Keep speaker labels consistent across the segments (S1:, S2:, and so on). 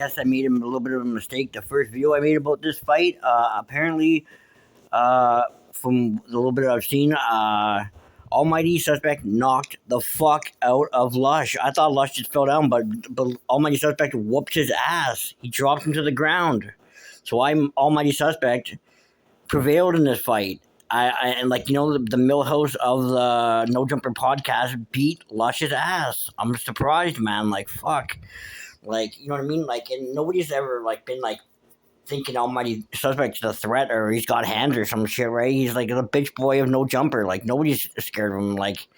S1: Yes, I made a little bit of a mistake. The first video I made about this fight, apparently, from the little bit I've seen, Almighty Suspect knocked the fuck out of Lush. I thought Lush just fell down, but Almighty Suspect whooped his ass. He dropped him to the ground. So I'm Almighty Suspect prevailed in this fight. And like the Millhouse of the No Jumper podcast beat Lush's ass. I'm surprised, man. Like fuck. Like, you know what I mean? Like, and nobody's ever like been like thinking Almighty Suspect's a threat or he's got hands or some shit, right? He's like the bitch boy of No Jumper. Like nobody's scared of him. Like,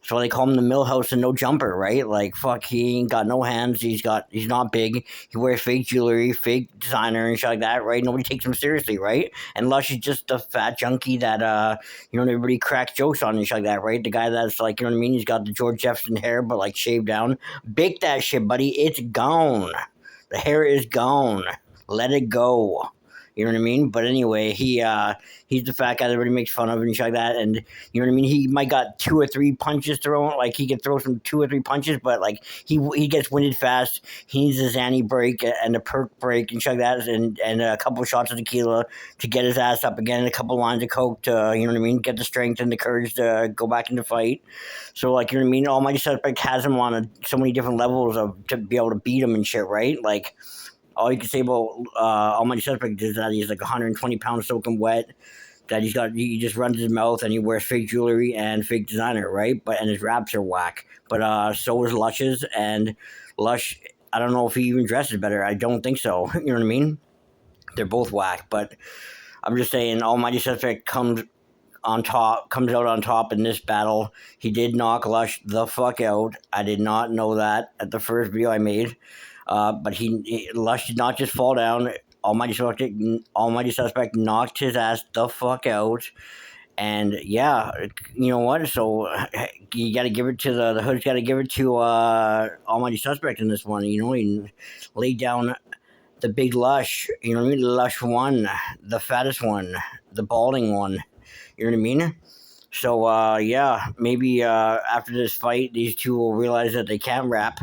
S1: so they call him the Millhouse and No Jumper, right? Like fuck, he ain't got no hands. He's not big. He wears fake jewelry, fake designer and shit like that, right? Nobody takes him seriously, right? And Lush is just a fat junkie that everybody cracks jokes on and shit like that, right? The guy that's like, you know what I mean? He's got the George Jefferson hair, but like shaved down. Bake that shit, buddy. It's gone. The hair is gone. Let it go. You know what I mean? But anyway, he's the fat guy that everybody makes fun of and shit like that. And you know what I mean? He might got 2 or 3 punches thrown. Like he could throw some 2 or 3 punches, but like he gets winded fast. He needs a Xanny break and a perk break and shit like that, and a couple of shots of tequila to get his ass up again, and a couple of lines of coke to get the strength and the courage to go back into fight. So like you know what I mean? Almighty Suspect has him on so many different levels to be able to beat him and shit, right? Like all you can say about Almighty Suspect is that he's like 120 pounds soaking wet. That he just runs his mouth and he wears fake jewelry and fake designer, right? And his raps are whack. But so is Lush's, and Lush. I don't know if he even dresses better. I don't think so. You know what I mean? They're both whack. But I'm just saying, Almighty Suspect comes out on top in this battle. He did knock Lush the fuck out. I did not know that at the first video I made. But Lush did not just fall down. Almighty Suspect knocked his ass the fuck out. And yeah, you know what? So you got to give it to the hood's got to give it to Almighty Suspect in this one. You know, he laid down the big Lush. You know what I mean? Lush one, the fattest one, the balding one. You know what I mean? So yeah, maybe after this fight, these two will realize that they can rap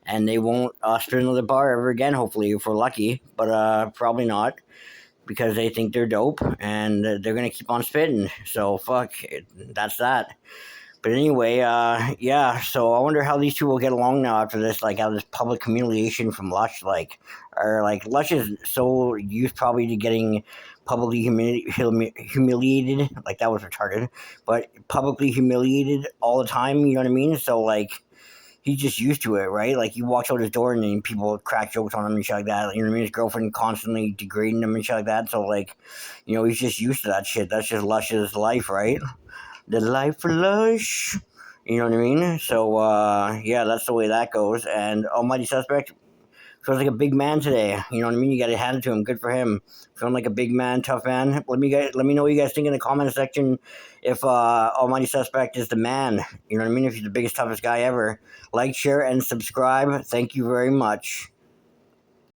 S1: and they won't spin another bar ever again, hopefully, if we're lucky. But probably not, because they think they're dope, and they're going to keep on spitting. So, fuck, that's that. But anyway, yeah, so I wonder how these two will get along now after this, like, out of this public humiliation from Lush, Lush is so used probably to getting publicly humiliated, like, that was retarded, but publicly humiliated all the time, you know what I mean? So, like, he's just used to it, right? Like he walks out his door and then people crack jokes on him and shit like that. You know what I mean? His girlfriend constantly degrading him and shit like that. So like, he's just used to that shit. That's just Lush's life, right? The life for Lush. You know what I mean? So yeah, that's the way that goes. And Almighty Suspect feels like a big man today. You know what I mean? You got to hand it to him. Good for him. Feeling like a big man, tough man. Let me know what you guys think in the comment section. If Almighty Suspect is the man, you know what I mean? If he's the biggest, toughest guy ever. Like, share, and subscribe. Thank you very much.